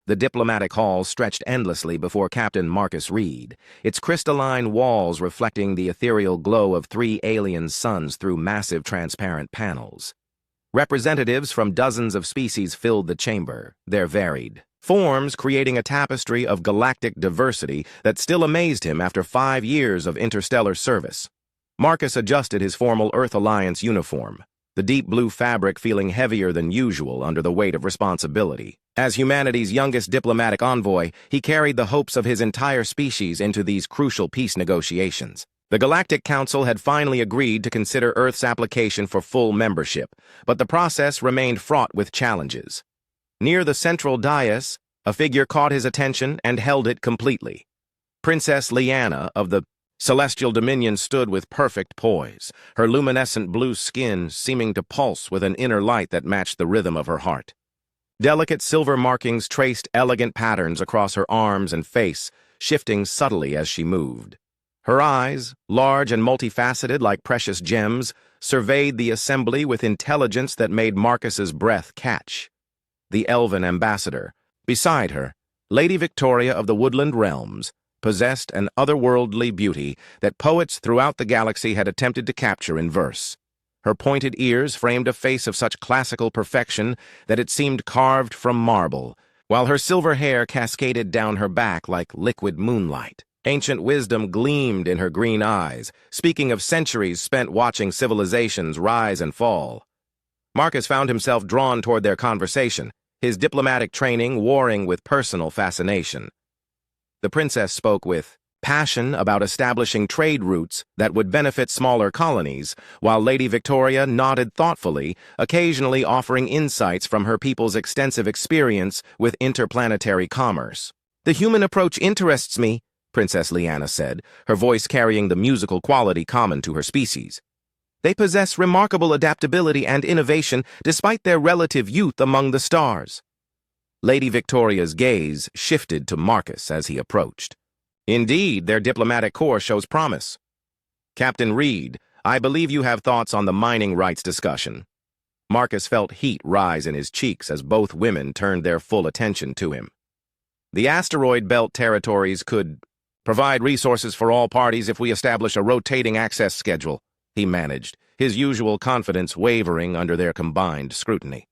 The diplomatic hall stretched endlessly before Captain Marcus Reed, its crystalline walls reflecting the ethereal glow of 3 alien suns through massive transparent panels. Representatives from dozens of species filled the chamber, their varied forms creating a tapestry of galactic diversity that still amazed him after 5 years of interstellar service. Marcus adjusted his formal Earth Alliance uniform, the deep blue fabric feeling heavier than usual under the weight of responsibility. As humanity's youngest diplomatic envoy, he carried the hopes of his entire species into these crucial peace negotiations. The Galactic Council had finally agreed to consider Earth's application for full membership, but the process remained fraught with challenges. Near the central dais, a figure caught his attention and held it completely. Princess Liana of the Celestial Dominion stood with perfect poise, her luminescent blue skin seeming to pulse with an inner light that matched the rhythm of her heart. Delicate silver markings traced elegant patterns across her arms and face, shifting subtly as she moved. Her eyes, large and multifaceted like precious gems, surveyed the assembly with intelligence that made Marcus's breath catch. The elven ambassador, beside her, Lady Victoria of the Woodland Realms, possessed an otherworldly beauty that poets throughout the galaxy had attempted to capture in verse. Her pointed ears framed a face of such classical perfection that it seemed carved from marble, while her silver hair cascaded down her back like liquid moonlight. Ancient wisdom gleamed in her green eyes, speaking of centuries spent watching civilizations rise and fall. Marcus found himself drawn toward their conversation, his diplomatic training warring with personal fascination. The princess spoke with passion about establishing trade routes that would benefit smaller colonies, while Lady Victoria nodded thoughtfully, occasionally offering insights from her people's extensive experience with interplanetary commerce. "The human approach interests me," Princess Liana said, her voice carrying the musical quality common to her species. "They possess remarkable adaptability and innovation despite their relative youth among the stars." Lady Victoria's gaze shifted to Marcus as he approached. "Indeed, their diplomatic corps shows promise. Captain Reed, I believe you have thoughts on the mining rights discussion." Marcus felt heat rise in his cheeks as both women turned their full attention to him. "The asteroid belt territories could provide resources for all parties if we establish a rotating access schedule," he managed, his usual confidence wavering under their combined scrutiny.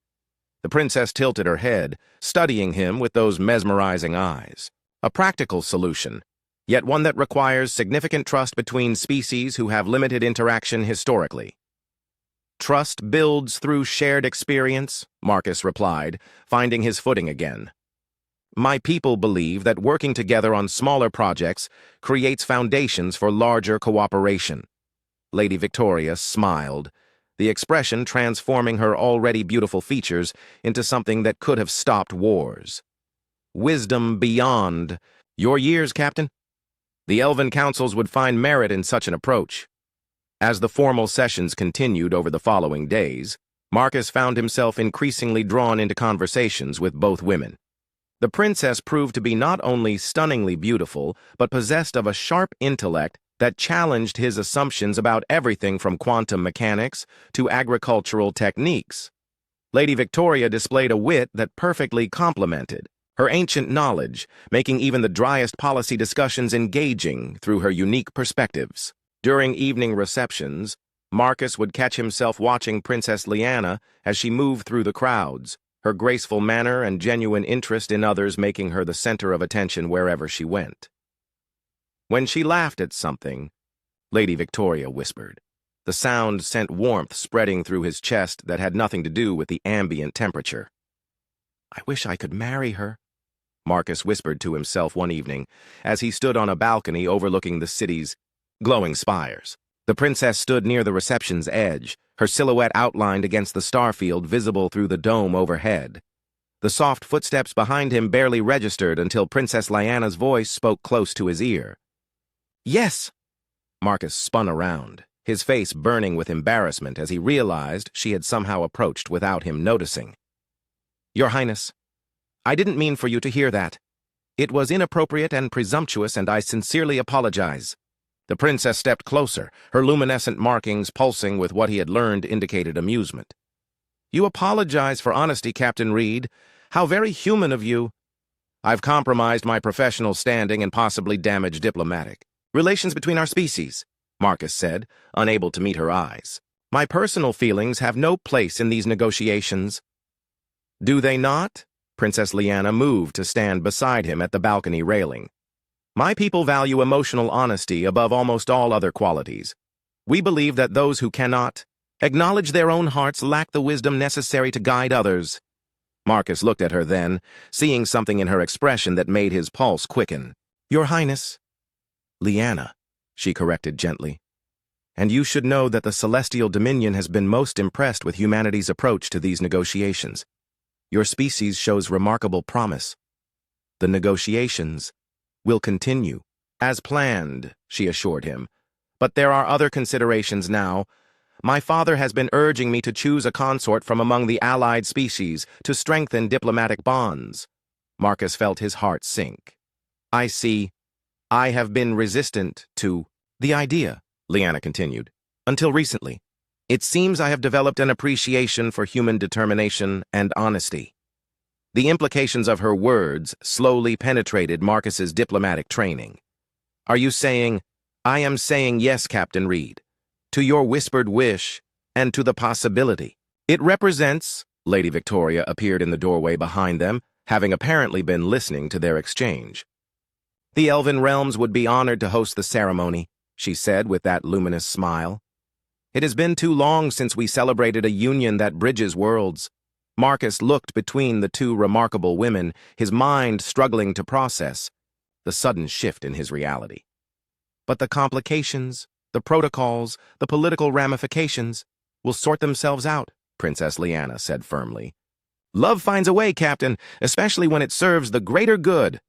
The princess tilted her head, studying him with those mesmerizing eyes. A practical solution, yet one that requires significant trust between species who have limited interaction historically. "Trust builds through shared experience," Marcus replied, finding his footing again. "My people believe that working together on smaller projects creates foundations for larger cooperation." Lady Victoria smiled, the expression transforming her already beautiful features into something that could have stopped wars. "Wisdom beyond your years, Captain." The Elven councils would find merit in such an approach. As the formal sessions continued over the following days, Marcus found himself increasingly drawn into conversations with both women. The princess proved to be not only stunningly beautiful, but possessed of a sharp intellect that challenged his assumptions about everything from quantum mechanics to agricultural techniques. Lady Victoria displayed a wit that perfectly complemented her ancient knowledge, making even the driest policy discussions engaging through her unique perspectives. During evening receptions, Marcus would catch himself watching Princess Liana as she moved through the crowds, her graceful manner and genuine interest in others making her the center of attention wherever she went. When she laughed at something, Lady Victoria whispered. The sound sent warmth spreading through his chest that had nothing to do with the ambient temperature. "I wish I could marry her," Marcus whispered to himself one evening as he stood on a balcony overlooking the city's glowing spires. The princess stood near the reception's edge, her silhouette outlined against the starfield visible through the dome overhead. The soft footsteps behind him barely registered until Princess Liana's voice spoke close to his ear. "Yes!" Marcus spun around, his face burning with embarrassment as he realized she had somehow approached without him noticing. "Your Highness, I didn't mean for you to hear that. It was inappropriate and presumptuous, and I sincerely apologize." The princess stepped closer, her luminescent markings pulsing with what he had learned indicated amusement. "You apologize for honesty, Captain Reed. How very human of you." I've compromised my professional standing and possibly damaged diplomatic relations between our species, Marcus said, unable to meet her eyes. My personal feelings have no place in these negotiations. Do they not? Princess Lyanna moved to stand beside him at the balcony railing. My people value emotional honesty above almost all other qualities. We believe that those who cannot acknowledge their own hearts lack the wisdom necessary to guide others. Marcus looked at her then, seeing something in her expression that made his pulse quicken. Your Highness. Lyanna, she corrected gently. And you should know that the Celestial Dominion has been most impressed with humanity's approach to these negotiations. Your species shows remarkable promise. The negotiations will continue, as planned, she assured him. But there are other considerations now. My father has been urging me to choose a consort from among the allied species to strengthen diplomatic bonds. Marcus felt his heart sink. I see. I have been resistant to the idea, Lyanna continued, until recently. It seems I have developed an appreciation for human determination and honesty. The implications of her words slowly penetrated Marcus's diplomatic training. Are you saying, I am saying yes, Captain Reed, to your whispered wish and to the possibility. It represents, Lady Victoria appeared in the doorway behind them, having apparently been listening to their exchange. The Elven Realms would be honored to host the ceremony, she said with that luminous smile. It has been too long since we celebrated a union that bridges worlds. Marcus looked between the two remarkable women, his mind struggling to process the sudden shift in his reality. But the complications, the protocols, the political ramifications will sort themselves out, Princess Lyanna said firmly. Love finds a way, Captain, especially when it serves the greater good.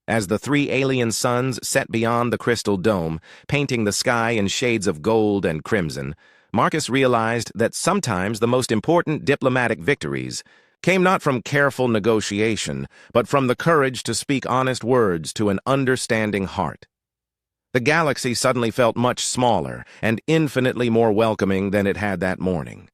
As the three alien suns set beyond the crystal dome, painting the sky in shades of gold and crimson, Marcus realized that sometimes the most important diplomatic victories came not from careful negotiation, but from the courage to speak honest words to an understanding heart. The galaxy suddenly felt much smaller and infinitely more welcoming than it had that morning.